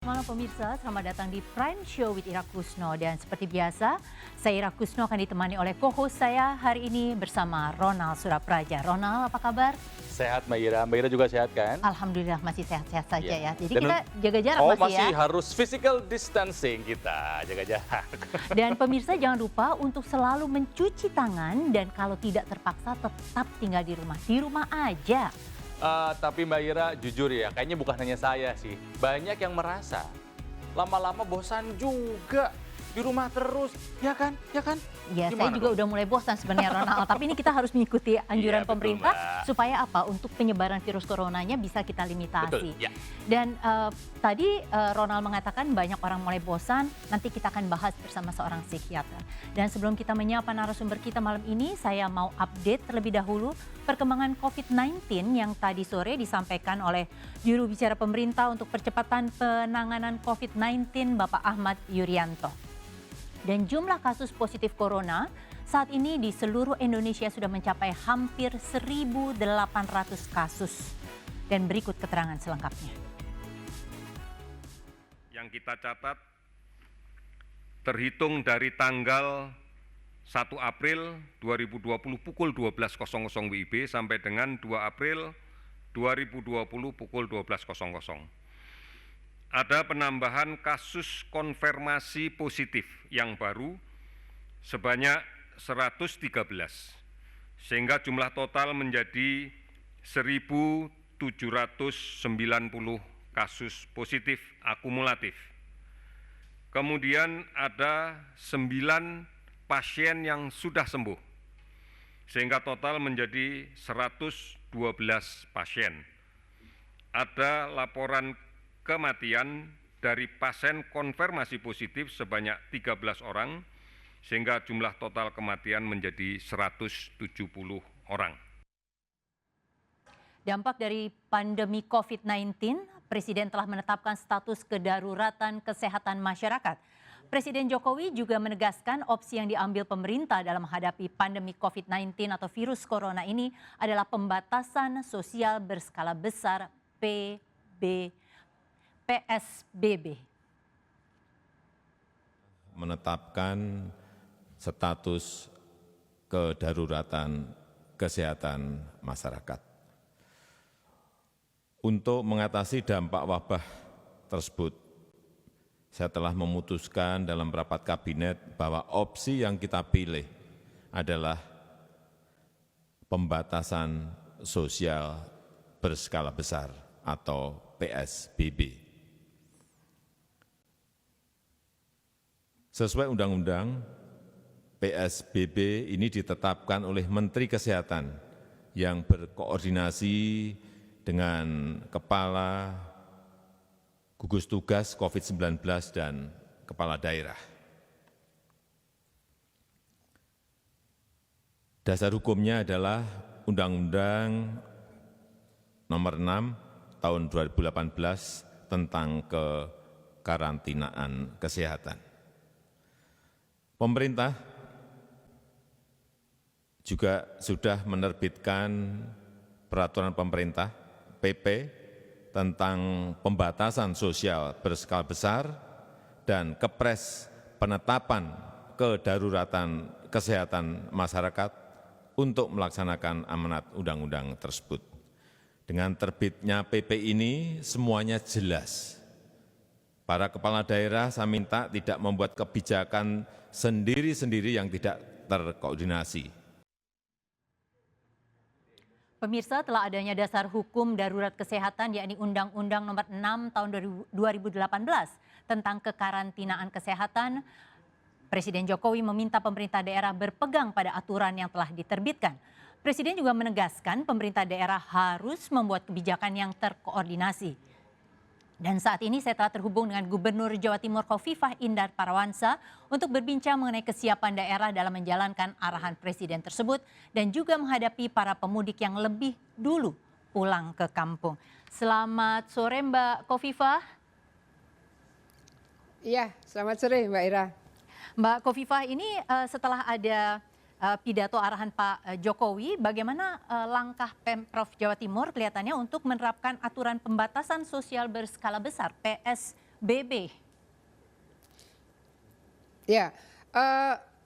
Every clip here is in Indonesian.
Malam pemirsa, selamat datang di Prime Show with Ira Kusno. Dan seperti biasa, saya Ira Kusno akan ditemani oleh co-host saya hari ini bersama Ronald Surapraja. Ronald, apa kabar? Sehat Mbak Ira. Mbak Ira juga sehat kan? Alhamdulillah masih sehat-sehat saja ya. Jadi Dan kita jaga jarak masih ya. harus physical distancing kita, jaga jarak. Dan pemirsa jangan lupa untuk selalu mencuci tangan dan kalau tidak terpaksa tetap tinggal di rumah. Di rumah aja. Tapi Mbak Ira jujur ya, kayaknya bukan hanya saya sih. Banyak yang merasa lama-lama bosan juga di rumah terus, ya kan? Ya kan? Ya, saya juga udah mulai bosan sebenarnya Ronald. Tapi ini kita harus mengikuti anjuran pemerintah supaya apa? Untuk penyebaran virus coronanya bisa kita limitasi. Betul, ya. Dan tadi Ronald mengatakan banyak orang mulai bosan. Nanti kita akan bahas bersama seorang psikiater. Dan sebelum kita menyapa narasumber kita malam ini, saya mau update terlebih dahulu perkembangan COVID-19 yang tadi sore disampaikan oleh juru bicara pemerintah untuk percepatan penanganan COVID-19 Bapak Ahmad Yuryanto. Dan jumlah kasus positif corona saat ini di seluruh Indonesia sudah mencapai hampir 1.800 kasus. Dan berikut keterangan selengkapnya. Yang kita catat terhitung dari tanggal 1 April 2020 pukul 12.00 WIB sampai dengan 2 April 2020 pukul 12.00. Ada penambahan kasus konfirmasi positif yang baru sebanyak 113, sehingga jumlah total menjadi 1.790 kasus positif akumulatif. Kemudian ada 9 pasien yang sudah sembuh, sehingga total menjadi 112 pasien. Ada laporan kematian dari pasien konfirmasi positif sebanyak 13 orang, sehingga jumlah total kematian menjadi 170 orang. Dampak dari pandemi COVID-19, Presiden telah menetapkan status kedaruratan kesehatan masyarakat. Presiden Jokowi juga menegaskan opsi yang diambil pemerintah dalam menghadapi pandemi COVID-19 atau virus corona ini adalah pembatasan sosial berskala besar PSBB. Menetapkan status kedaruratan kesehatan masyarakat. Untuk mengatasi dampak wabah tersebut, saya telah memutuskan dalam rapat kabinet bahwa opsi yang kita pilih adalah pembatasan sosial berskala besar atau PSBB. Sesuai undang-undang, PSBB ini ditetapkan oleh Menteri Kesehatan yang berkoordinasi dengan Kepala Gugus Tugas COVID-19 dan Kepala Daerah. Dasar hukumnya adalah Undang-Undang Nomor 6 Tahun 2018 tentang kekarantinaan kesehatan. Pemerintah juga sudah menerbitkan peraturan pemerintah PP tentang pembatasan sosial berskala besar dan Kepres penetapan kedaruratan kesehatan masyarakat untuk melaksanakan amanat undang-undang tersebut. Dengan terbitnya PP ini semuanya jelas. Para kepala daerah saya minta tidak membuat kebijakan sendiri-sendiri yang tidak terkoordinasi. Pemirsa, telah adanya dasar hukum darurat kesehatan yakni Undang-Undang Nomor 6 Tahun 2018 tentang kekarantinaan kesehatan. Presiden Jokowi meminta pemerintah daerah berpegang pada aturan yang telah diterbitkan. Presiden juga menegaskan pemerintah daerah harus membuat kebijakan yang terkoordinasi. Dan saat ini saya telah terhubung dengan Gubernur Jawa Timur Khofifah Indar Parawansa untuk berbincang mengenai kesiapan daerah dalam menjalankan arahan Presiden tersebut dan juga menghadapi para pemudik yang lebih dulu pulang ke kampung. Selamat sore Mbak Khofifah. Iya, selamat sore Mbak Ira. Mbak Khofifah, ini setelah ada pidato arahan Pak Jokowi, bagaimana langkah Pemprov Jawa Timur kelihatannya untuk menerapkan aturan pembatasan sosial berskala besar PSBB? Ya,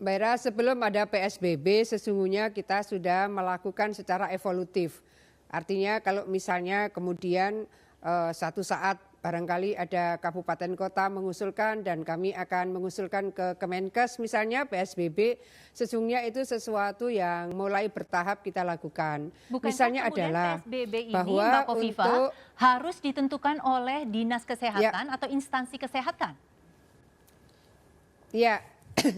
Mbak Ira, sebelum ada PSBB sesungguhnya kita sudah melakukan secara evolutif. Artinya kalau misalnya kemudian satu saat barangkali ada kabupaten kota mengusulkan dan kami akan mengusulkan ke Kemenkes misalnya PSBB, sesungguhnya itu sesuatu yang mulai bertahap kita lakukan. Bukankah Misalnya kemudian adalah PSBB ini, bahwa Mbak Kofifa, untuk harus ditentukan oleh dinas kesehatan atau instansi kesehatan? ya,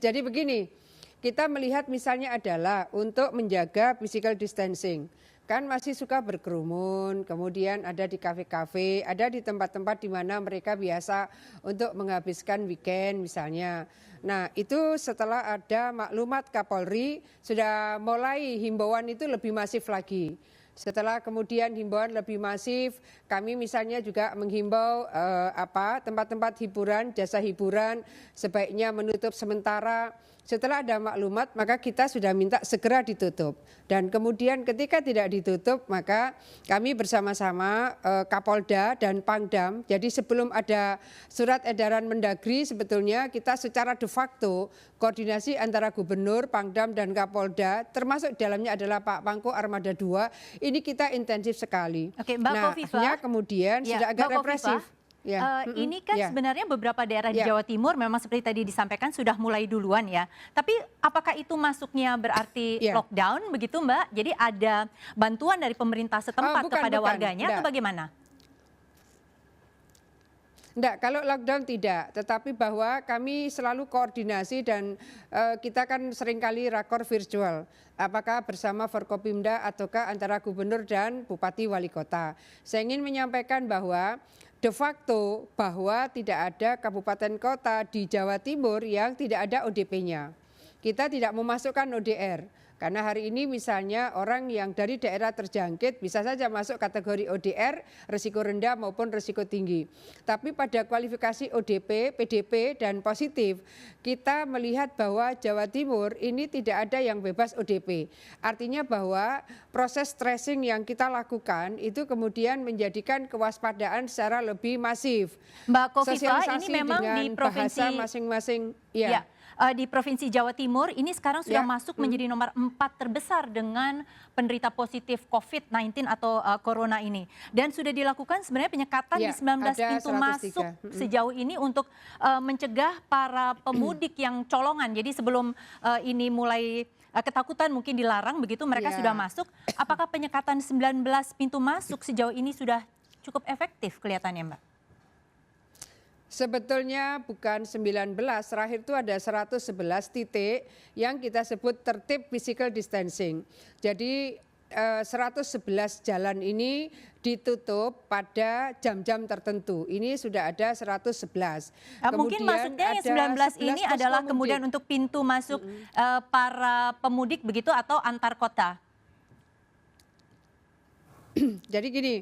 jadi begini, kita melihat misalnya adalah untuk menjaga physical distancing. Kan masih suka berkerumun, kemudian ada di kafe-kafe, ada di tempat-tempat di mana mereka biasa untuk menghabiskan weekend misalnya. Nah itu setelah ada maklumat Kapolri sudah mulai himbauan itu lebih masif lagi. Setelah kemudian himbauan lebih masif, kami misalnya juga menghimbau tempat-tempat hiburan, jasa hiburan sebaiknya menutup sementara. Setelah ada maklumat maka kita sudah minta segera ditutup. Dan kemudian ketika tidak ditutup maka kami bersama-sama Kapolda dan Pangdam. Jadi sebelum ada surat edaran Mendagri sebetulnya kita secara de facto koordinasi antara Gubernur, Pangdam dan Kapolda termasuk dalamnya adalah Pak Pangko Armada 2. Ini kita intensif sekali. Oke, Mbak Kofifa, akhirnya kemudian sudah agak Mbak represif. Kofifa, ini kan sebenarnya beberapa daerah di Jawa Timur memang seperti tadi disampaikan sudah mulai duluan ya. Tapi apakah itu masuknya berarti lockdown begitu Mbak? Jadi ada bantuan dari pemerintah setempat kepada warganya atau bagaimana? Enggak, kalau lockdown tidak, tetapi bahwa kami selalu koordinasi dan kita kan seringkali rakor virtual. Apakah bersama Forkopimda ataukah antara gubernur dan bupati wali kota. Saya ingin menyampaikan bahwa de facto bahwa tidak ada kabupaten kota di Jawa Timur yang tidak ada ODP-nya. Kita tidak memasukkan ODR. Karena hari ini misalnya orang yang dari daerah terjangkit bisa saja masuk kategori ODR, risiko rendah maupun risiko tinggi. Tapi pada kualifikasi ODP, PDP dan positif, kita melihat bahwa Jawa Timur ini tidak ada yang bebas ODP. Artinya bahwa proses tracing yang kita lakukan itu kemudian menjadikan kewaspadaan secara lebih masif. Mbak Kofifa, sosialisasi ini memang dengan di provinsi bahasa masing-masing. Di Provinsi Jawa Timur ini sekarang sudah masuk menjadi nomor 4 terbesar dengan penderita positif COVID-19 atau corona ini. Dan sudah dilakukan sebenarnya penyekatan di 19 pintu 103. masuk sejauh ini untuk mencegah para pemudik yang colongan. Jadi sebelum ini mulai ketakutan mungkin dilarang begitu mereka sudah masuk. Apakah penyekatan 19 pintu masuk sejauh ini sudah cukup efektif kelihatannya Mbak? Sebetulnya bukan 19, terakhir itu ada 111 titik yang kita sebut tertib physical distancing. Jadi 111 jalan ini ditutup pada jam-jam tertentu. Ini sudah ada 111. Mungkin maksudnya yang 19 ini adalah kemudian untuk pintu masuk para pemudik begitu atau antar kota? Jadi gini,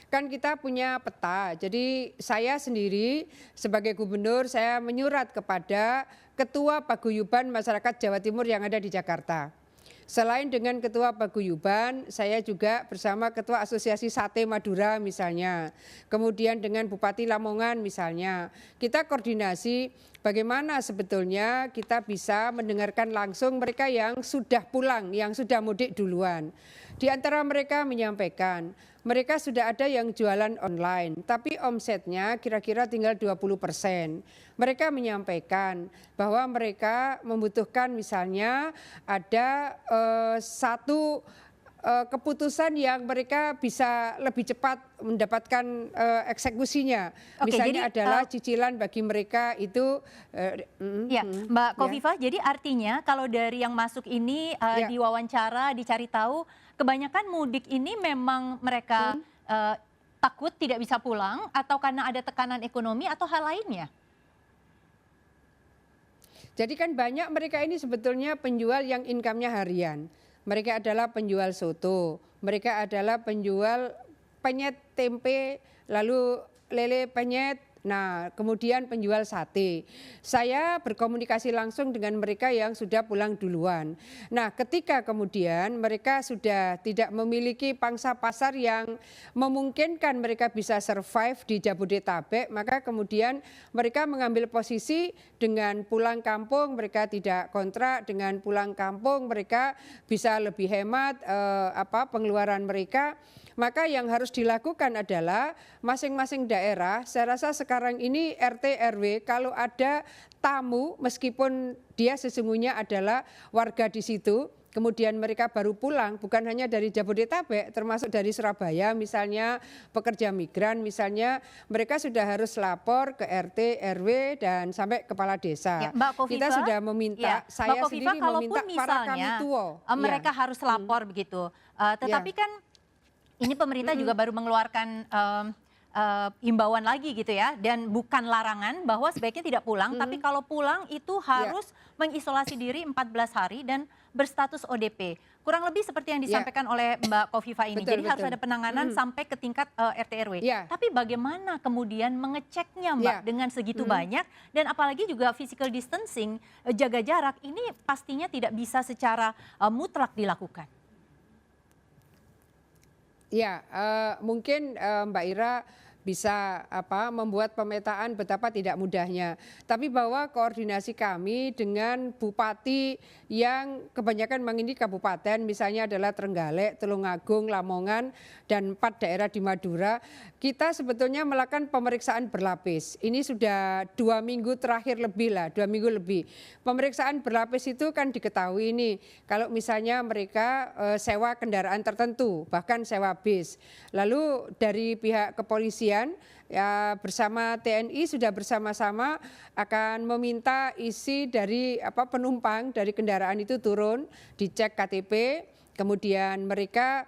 kan kita punya peta. Jadi saya sendiri sebagai gubernur saya menyurat kepada Ketua Paguyuban Masyarakat Jawa Timur yang ada di Jakarta. Selain dengan Ketua Paguyuban, saya juga bersama Ketua Asosiasi Sate Madura misalnya. Kemudian dengan Bupati Lamongan misalnya. Kita koordinasi bagaimana sebetulnya kita bisa mendengarkan langsung mereka yang sudah pulang, yang sudah mudik duluan. Di antara mereka menyampaikan, mereka sudah ada yang jualan online, tapi omsetnya kira-kira tinggal 20%. Mereka menyampaikan bahwa mereka membutuhkan misalnya ada satu keputusan yang mereka bisa lebih cepat mendapatkan eksekusinya. Misalnya jadi, adalah cicilan bagi mereka itu. Mbak Kofifa, jadi artinya kalau dari yang masuk ini diwawancara, dicari tahu, kebanyakan mudik ini memang mereka takut tidak bisa pulang atau karena ada tekanan ekonomi atau hal lainnya? Jadi kan banyak mereka ini sebetulnya penjual yang income-nya harian. Mereka adalah penjual soto, mereka adalah penjual penyet tempe, lalu lele penyet, Nah, kemudian penjual sate. Saya berkomunikasi langsung dengan mereka yang sudah pulang duluan. Nah, ketika kemudian mereka sudah tidak memiliki pangsa pasar yang memungkinkan mereka bisa survive di Jabodetabek, maka kemudian mereka mengambil posisi dengan pulang kampung, mereka tidak kontrak, dengan pulang kampung mereka bisa lebih hemat pengeluaran mereka. Maka yang harus dilakukan adalah masing-masing daerah, saya rasa sekarang ini RT RW kalau ada tamu meskipun dia sesungguhnya adalah warga di situ, kemudian mereka baru pulang bukan hanya dari Jabodetabek termasuk dari Surabaya misalnya pekerja migran misalnya, mereka sudah harus lapor ke RT RW dan sampai kepala desa. Ya, Mbak Kofifa, kita sudah meminta, saya Mbak Kofifa, sendiri meminta para kamituo. Mereka harus lapor begitu. Tetapi kan ini pemerintah juga baru mengeluarkan imbauan lagi gitu ya, dan bukan larangan bahwa sebaiknya tidak pulang, tapi kalau pulang itu harus mengisolasi diri 14 hari dan berstatus ODP. Kurang lebih seperti yang disampaikan oleh Mbak Kofifa ini. Betul, jadi harus ada penanganan sampai ke tingkat RT RW. Tapi bagaimana kemudian mengeceknya Mbak dengan segitu banyak, dan apalagi juga physical distancing, jaga jarak, ini pastinya tidak bisa secara mutlak dilakukan. Ya, mungkin Mbak Ira bisa membuat pemetaan betapa tidak mudahnya. Tapi bahwa koordinasi kami dengan bupati yang kebanyakan memang ini kabupaten, misalnya adalah Trenggalek, Tulungagung, Lamongan, dan 4 daerah di Madura, kita sebetulnya melakukan pemeriksaan berlapis. Ini sudah 2 minggu terakhir lebih lah, 2 minggu lebih. Pemeriksaan berlapis itu kan diketahui nih, kalau misalnya mereka sewa kendaraan tertentu, bahkan sewa bis. Lalu dari pihak kepolisian ya bersama TNI sudah bersama-sama akan meminta isi dari penumpang dari kendaraan itu turun, dicek KTP, kemudian mereka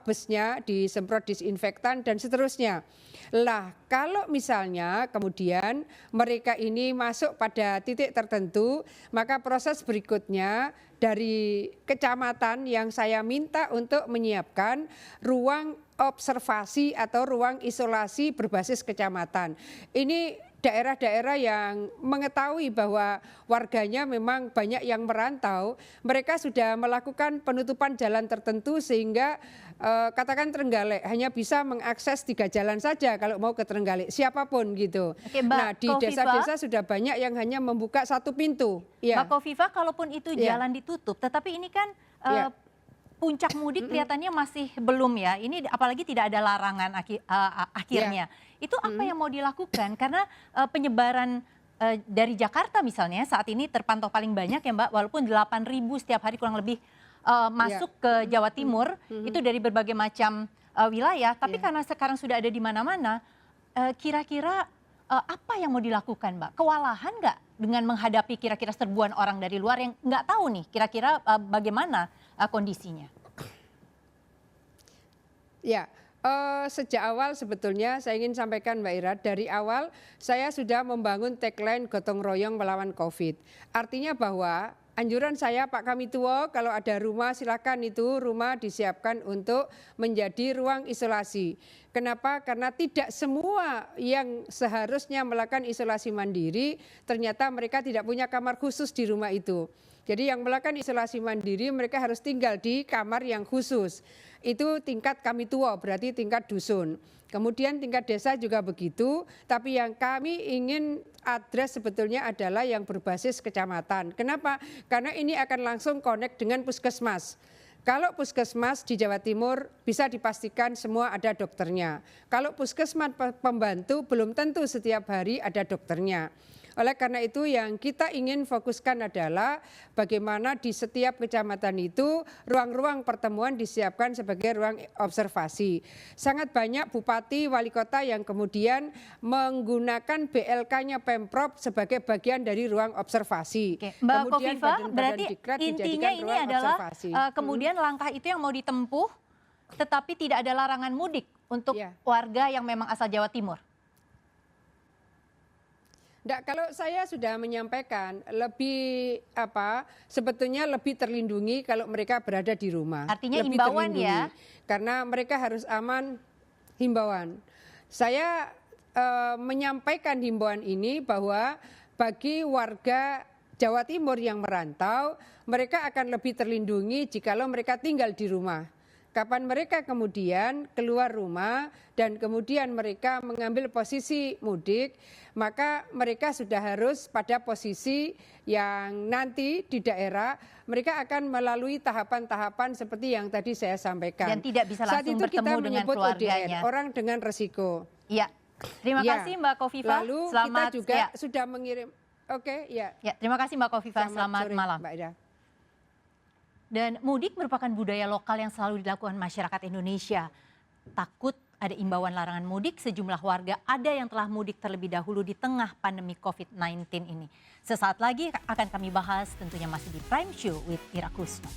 busnya disemprot disinfektan dan seterusnya. Lah, kalau misalnya kemudian mereka ini masuk pada titik tertentu, maka proses berikutnya dari kecamatan yang saya minta untuk menyiapkan ruang observasi atau ruang isolasi berbasis kecamatan. Ini daerah-daerah yang mengetahui bahwa warganya memang banyak yang merantau, mereka sudah melakukan penutupan jalan tertentu sehingga katakan Trenggalek hanya bisa mengakses 3 jalan saja kalau mau ke Trenggalek, siapapun gitu. Oke, Mbak Nah, di desa-desa sudah banyak yang hanya membuka 1 pintu. Ya. Mbak Kofifa, kalaupun itu jalan ditutup, tetapi ini kan puncak mudik kelihatannya masih belum ya. Ini apalagi tidak ada larangan akhirnya. Itu apa yang mau dilakukan? Karena penyebaran dari Jakarta misalnya saat ini terpantau paling banyak ya Mbak, walaupun 8.000 setiap hari kurang lebih masuk ke Jawa Timur, itu dari berbagai macam wilayah. Tapi karena sekarang sudah ada di mana-mana, kira-kira apa yang mau dilakukan Mbak? Kewalahan nggak dengan menghadapi kira-kira serbuan orang dari luar yang nggak tahu nih kira-kira bagaimana kondisinya? Ya. Sejak awal sebetulnya saya ingin sampaikan Mbak Ira, dari awal saya sudah membangun tagline gotong royong melawan COVID. Artinya bahwa anjuran saya Pak Kamituo, kalau ada rumah silakan itu rumah disiapkan untuk menjadi ruang isolasi. Kenapa? Karena tidak semua yang seharusnya melakukan isolasi mandiri ternyata mereka tidak punya kamar khusus di rumah itu. Jadi yang melakukan isolasi mandiri mereka harus tinggal di kamar yang khusus. Itu tingkat Kamituo, berarti tingkat dusun. Kemudian tingkat desa juga begitu, tapi yang kami ingin address sebetulnya adalah yang berbasis kecamatan. Kenapa? Karena ini akan langsung connect dengan puskesmas. Kalau puskesmas di Jawa Timur bisa dipastikan semua ada dokternya. Kalau puskesmas pembantu belum tentu setiap hari ada dokternya. Oleh karena itu yang kita ingin fokuskan adalah bagaimana di setiap kecamatan itu ruang-ruang pertemuan disiapkan sebagai ruang observasi. Sangat banyak bupati, wali kota yang kemudian menggunakan BLK-nya Pemprov sebagai bagian dari ruang observasi. Oke, Mbak Kofifa, berarti intinya ini adalah kemudian langkah itu yang mau ditempuh tetapi tidak ada larangan mudik untuk warga yang memang asal Jawa Timur. Nggak, kalau saya sudah menyampaikan sebetulnya lebih terlindungi kalau mereka berada di rumah. Artinya lebih himbauan ya? Karena mereka harus aman, himbauan. Saya menyampaikan himbauan ini bahwa bagi warga Jawa Timur yang merantau, mereka akan lebih terlindungi jikalau mereka tinggal di rumah. Kapan mereka kemudian keluar rumah dan kemudian mereka mengambil posisi mudik, maka mereka sudah harus pada posisi yang nanti di daerah mereka akan melalui tahapan-tahapan seperti yang tadi saya sampaikan. Dan tidak bisa Saat langsung itu kita bertemu dengan menyebut keluarganya. ODN, orang dengan resiko. Ya, terima Ya. kasih Mbak Kofifa. Lalu Selamat kita juga ya. sudah mengirim. Oke, ya. Ya, terima kasih Mbak Kofifa. Selamat sore, malam. Mbak Ida. Dan mudik merupakan budaya lokal yang selalu dilakukan masyarakat Indonesia. Takut ada imbauan larangan mudik, sejumlah warga ada yang telah mudik terlebih dahulu di tengah pandemi COVID-19 ini. Sesaat lagi akan kami bahas, tentunya masih di Prime Show with Ira Kusno.